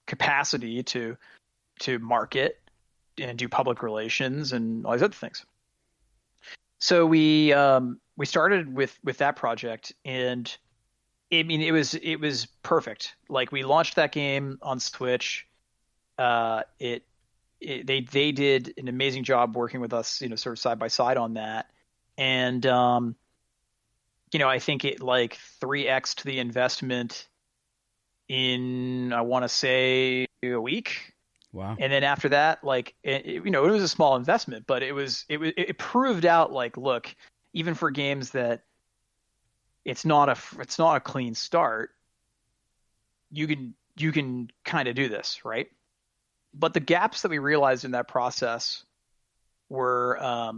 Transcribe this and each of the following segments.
capacity to market and do public relations and all these other things. So we started with that project, and I mean it was perfect. Like, we launched that game on Switch. They did an amazing job working with us, sort of side by side on that. And I think it like 3x to the investment in, I want to say, a week. Wow. And then after that, like, it was a small investment, but it proved out, like, look, even for games that it's not a clean start, you can kind of do this, right? But the gaps that we realized in that process were,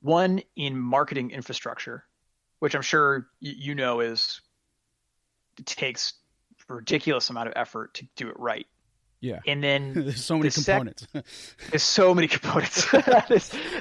one, in marketing infrastructure, which I'm sure it takes a ridiculous amount of effort to do it right. Yeah. And then there's so many components. There's so many components.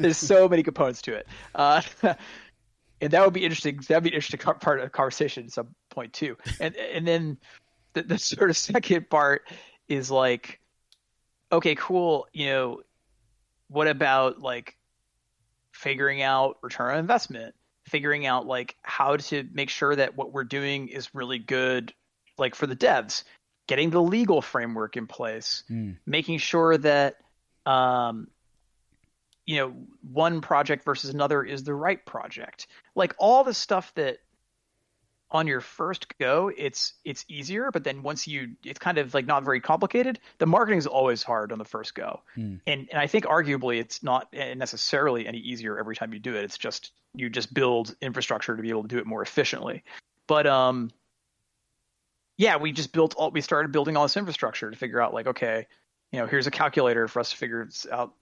there's so many components to it. And that would be interesting. That'd be an interesting part of the conversation at some point too. And then the sort of second part is like, okay, cool. What about, like, figuring out return on investment, figuring out, like, how to make sure that what we're doing is really good, like, for the devs, getting the legal framework in place, making sure that, one project versus another is the right project. Like, all the stuff that on your first go, it's easier, but then it's kind of like not very complicated. The marketing is always hard on the first go. And I think arguably it's not necessarily any easier every time you do it. It's just, you just build infrastructure to be able to do it more efficiently. But, yeah, we started building all this infrastructure to figure out, like, okay, here's a calculator for us to figure out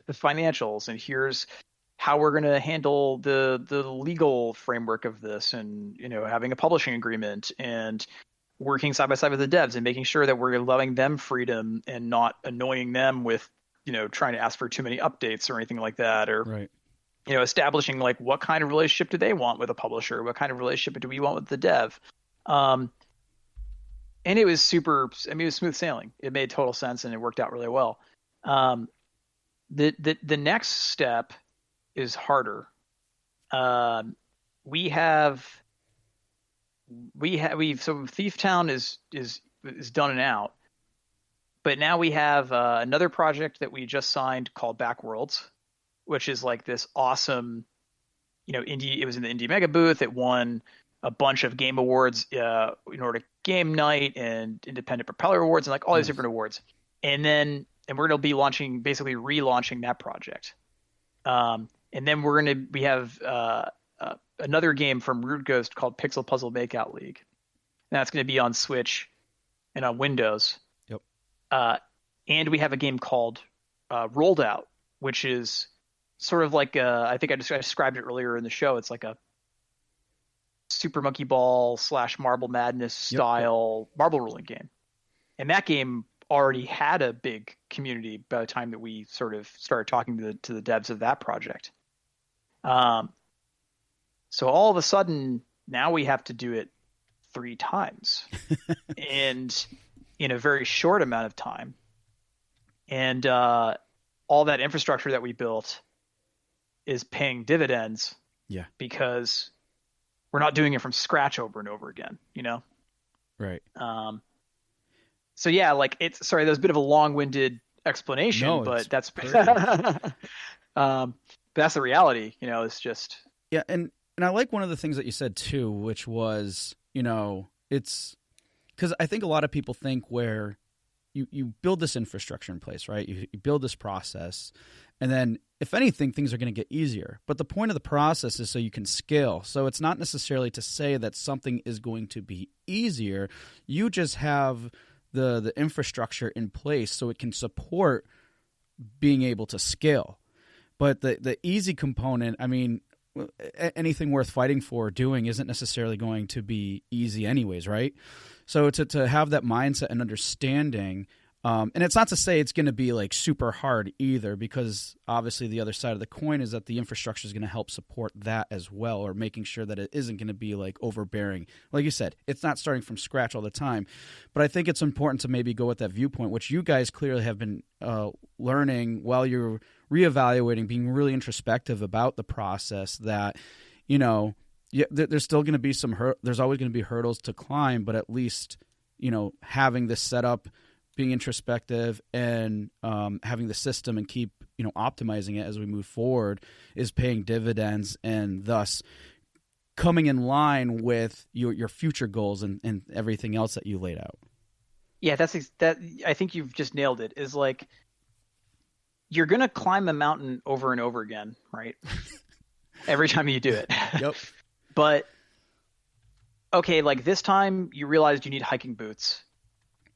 the financials, and here's how we're going to handle the legal framework of this, and having a publishing agreement, and working side by side with the devs, and making sure that we're allowing them freedom and not annoying them with trying to ask for too many updates or anything like that, or right. Establishing, like, what kind of relationship do they want with a publisher, what kind of relationship do we want with the dev. And it was it was smooth sailing. It made total sense, and it worked out really well. The next step is harder. So Thief Town is done and out, but now we have another project that we just signed called Backworlds, which is like this awesome, indie. It was in the Indie Mega booth. It won a bunch of game awards, Nordic Game Night and Independent Propeller Awards, and like all these different awards. And we're going to be basically relaunching that project. And then we have another game from Rude Ghost called Pixel Puzzle Makeout League. And that's going to be on Switch and on Windows. Yep. And we have a game called Rolled Out, which is sort of like I think I described it earlier in the show. It's like a Super Monkey Ball / Marble Madness style marble rolling game. And that game already had a big community by the time that we sort of started talking to the devs of that project. So all of a sudden, now we have to do it 3 times and in a very short amount of time. And all that infrastructure that we built is paying dividends. Yeah. Because we're not doing it from scratch over and over again, Right. So yeah, like, sorry, that was a bit of a long-winded explanation, but that's but that's the reality, it's just. Yeah. And I like one of the things that you said too, which was, it's because I think a lot of people think where you build this infrastructure in place, right? You build this process, and then if anything, things are going to get easier. But the point of the process is so you can scale. So it's not necessarily to say that something is going to be easier. You just have the infrastructure in place so it can support being able to scale. But the easy component, I mean, anything worth fighting for or doing isn't necessarily going to be easy anyways, right? So to have that mindset and understanding And it's not to say it's going to be like super hard either, because obviously the other side of the coin is that the infrastructure is going to help support that as well, or making sure that it isn't going to be like overbearing. Like you said, it's not starting from scratch all the time. But I think it's important to maybe go with that viewpoint, which you guys clearly have been learning while you're reevaluating, being really introspective about the process, that, you know, there's still going to be there's always going to be hurdles to climb, but at least, you know, having this set up, being introspective, and having the system and keep, you know, optimizing it as we move forward is paying dividends, and thus coming in line with your future goals and everything else that you laid out. Yeah, that. I think you've just nailed it. Is like, you're gonna climb a mountain over and over again, right? Every time you do it. Yep. But okay, like this time you realized you need hiking boots.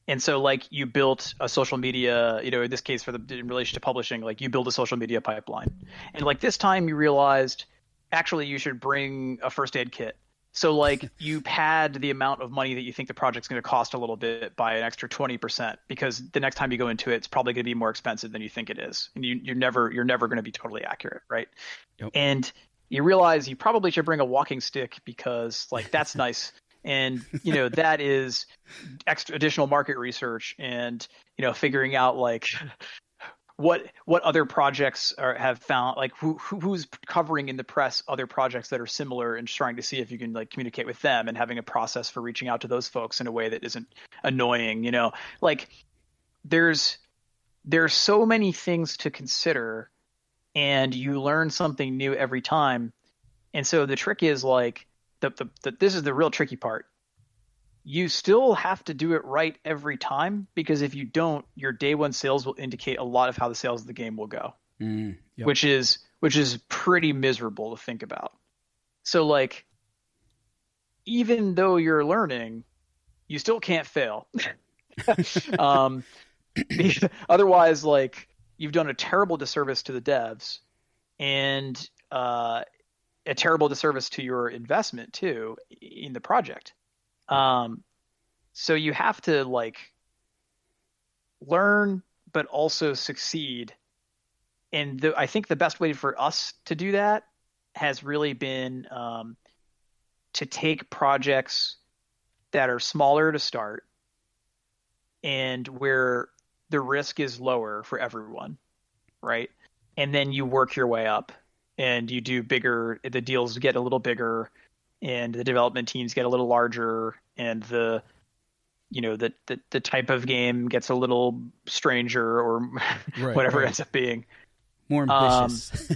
And so like you built a social media, you know, in this case in relation to publishing, like you build a social media pipeline. And like this time you realized actually you should bring a first aid kit. So like you pad the amount of money that you think the project's going to cost a little bit by an extra 20%, because the next time you go into it, it's probably going to be more expensive than you think it is. And you're never going to be totally accurate, right? Yep. And you realize you probably should bring a walking stick, because like that's nice. And, you know, that is additional market research, and, you know, figuring out like what other projects have found, like who's covering in the press other projects that are similar, and trying to see if you can like communicate with them, and having a process for reaching out to those folks in a way that isn't annoying, you know, like there's so many things to consider, and you learn something new every time. And so the trick is like, this is the real tricky part. You still have to do it right every time, because if you don't, your day one sales will indicate a lot of how the sales of the game will go, Yep. which is pretty miserable to think about. So like, even though you're learning, you still can't fail. Otherwise, like, you've done a terrible disservice to the devs, and a terrible disservice to your investment too in the project. So you have to like learn, but also succeed. And I think the best way for us to do that has really been to take projects that are smaller to start, and where the risk is lower for everyone, right? And then you work your way up, and you do bigger, the deals get a little bigger, and the development teams get a little larger, and the type of game gets a little stranger, or whatever it ends up being. More ambitious.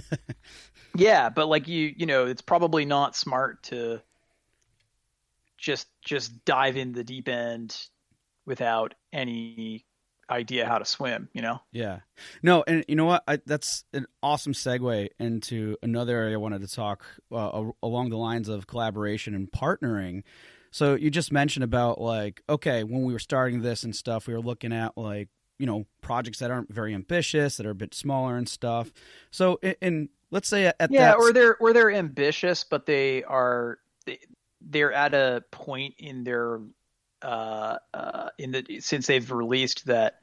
Yeah, but like you know, it's probably not smart to just dive in the deep end without any idea how to swim, you know? Yeah. No, and you know what? That's an awesome segue into another area I wanted to talk along the lines of collaboration and partnering. So you just mentioned about like, okay, when we were starting this and stuff, we were looking at like, you know, projects that aren't very ambitious, that are a bit smaller and stuff. So in let's say at that, or they're ambitious, but they're at a point in their since they've released that,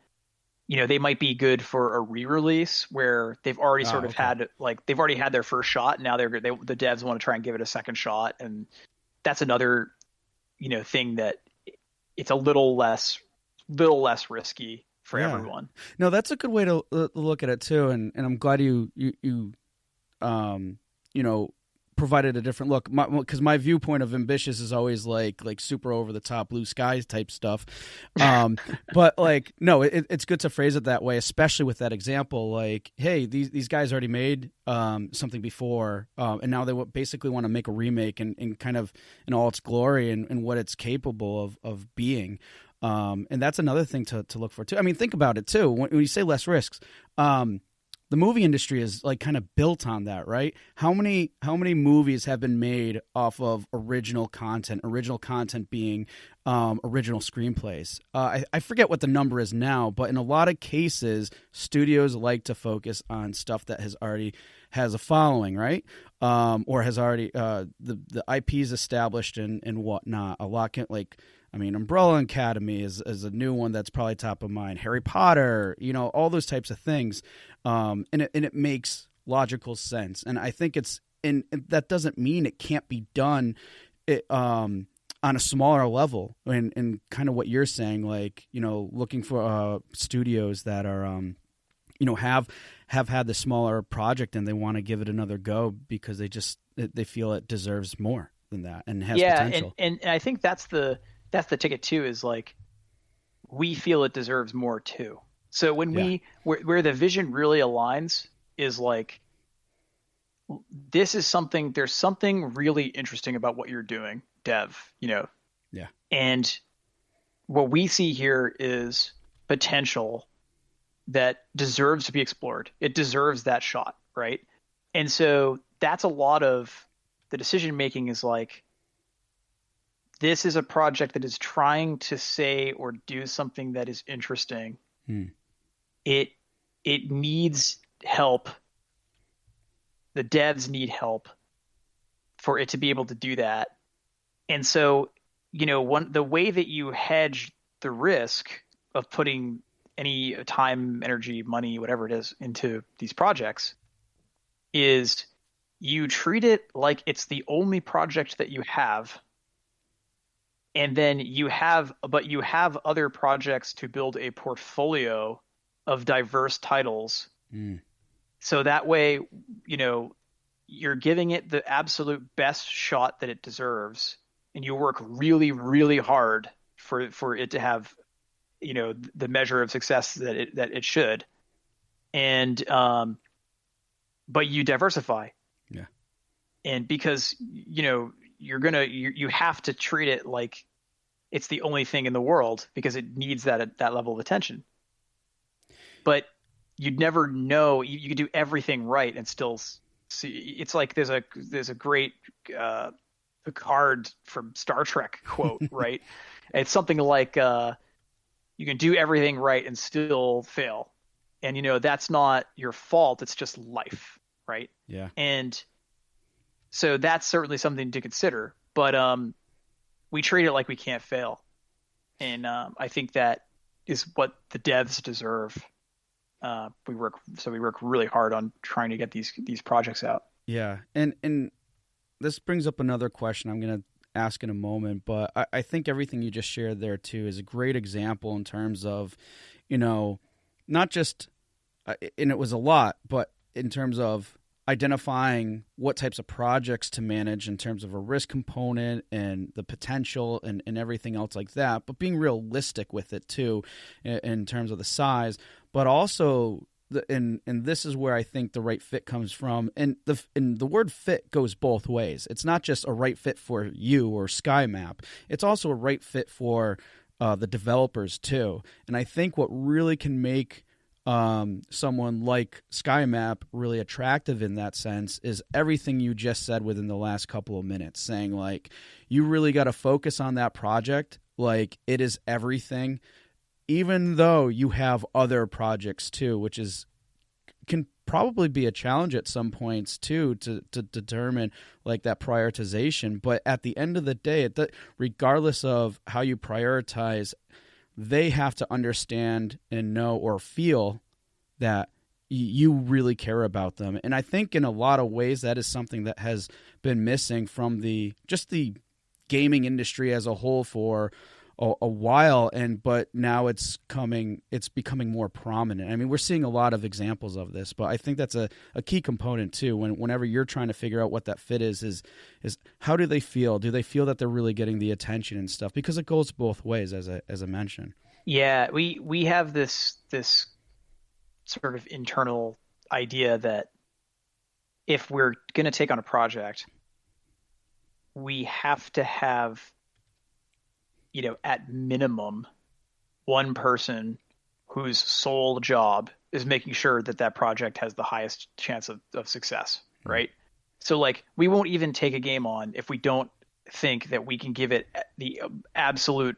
you know, they might be good for a re-release where they've already they've already had their first shot. And now the devs want to try and give it a second shot. And that's another, you know, thing that it's a little less risky for everyone. No, that's a good way to look at it too. And I'm glad you know, provided a different look, because my viewpoint of ambitious is always like super over the top blue skies type stuff. But like, no, it's good to phrase it that way, especially with that example. Like, hey, these guys already made something before, and now they basically want to make a remake and kind of in all its glory and what it's capable of being. And that's another thing to look for too. I mean, think about it too. When you say less risks, the movie industry is like kind of built on that, right? How many movies have been made off of original content being original screenplays? I forget what the number is now, but in a lot of cases, studios like to focus on stuff that has a following, right? Or has already the IP is established and whatnot. A lot can, like I mean, Umbrella Academy is a new one that's probably top of mind. Harry Potter, all those types of things, and it makes logical sense. And I think and that doesn't mean it can't be done, on a smaller level. And kind of what you're saying, like looking for studios that are have had the smaller project and they want to give it another go because they feel it deserves more than that and has potential. And I think that's the ticket too, is like we feel it deserves more too. So when Yeah. where the vision really aligns is like, there's something really interesting about what you're doing, dev, Yeah. and what we see here is potential that deserves to be explored. It deserves that shot, right? And so that's a lot of the decision making, is like, this is a project that is trying to say or do something that is interesting. Hmm. It needs help. The devs need help for it to be able to do that. And so, the way that you hedge the risk of putting any time, energy, money, whatever it is, into these projects is you treat it like it's the only project that you have. And then you have other projects to build a portfolio of diverse titles. Mm. So that way, you're giving it the absolute best shot that it deserves, and you work really, really hard for it to have, the measure of success that it should. And but you diversify. Yeah. And because you have to treat it like it's the only thing in the world because it needs that level of attention. But you'd never know. You could do everything right and still see. It's like there's a great card from Star Trek quote, right? It's something like you can do everything right and still fail, and that's not your fault. It's just life, right? Yeah. And so that's certainly something to consider. But we treat it like we can't fail, and I think that is what the devs deserve. We work really hard on trying to get these projects out. Yeah, and this brings up another question I'm going to ask in a moment, but I think everything you just shared there too is a great example in terms of, not just, and it was a lot, but in terms of identifying what types of projects to manage in terms of a risk component and the potential and everything else like that, but being realistic with it too in terms of the size, but also and this is where I think the right fit comes from. And the word fit goes both ways. It's not just a right fit for you or SkyMap. It's also a right fit for the developers too. And I think what really can make someone like SkyMap really attractive in that sense is everything you just said within the last couple of minutes, saying like, you really got to focus on that project. Like, it is everything, even though you have other projects too, which can probably be a challenge at some points too to determine like that prioritization. But at the end of the day, regardless of how you prioritize, they have to understand and know or feel that you really care about them. And I think in a lot of ways that is something that has been missing from the gaming industry as a whole for a while, but now it's becoming more prominent. I mean, we're seeing a lot of examples of this, but I think that's a key component too. Whenever you're trying to figure out what that fit is how do they feel? Do they feel that they're really getting the attention and stuff? Because it goes both ways, as I mentioned. Yeah, we have this sort of internal idea that if we're going to take on a project, we have to have, at minimum, one person whose sole job is making sure that project has the highest chance of success, right? So like, we won't even take a game on if we don't think that we can give it the absolute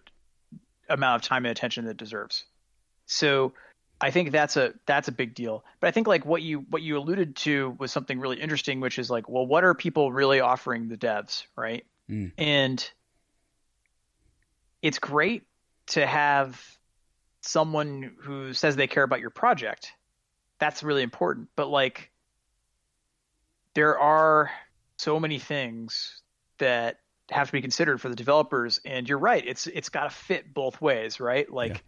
amount of time and attention that it deserves. So I think that's a big deal. But I think like what you alluded to was something really interesting, which is like, well, what are people really offering the devs, right? Mm. And it's great to have someone who says they care about your project. That's really important. But like there are so many things that have to be considered for the developers, and you're right, it's got to fit both ways, right? Yeah. Like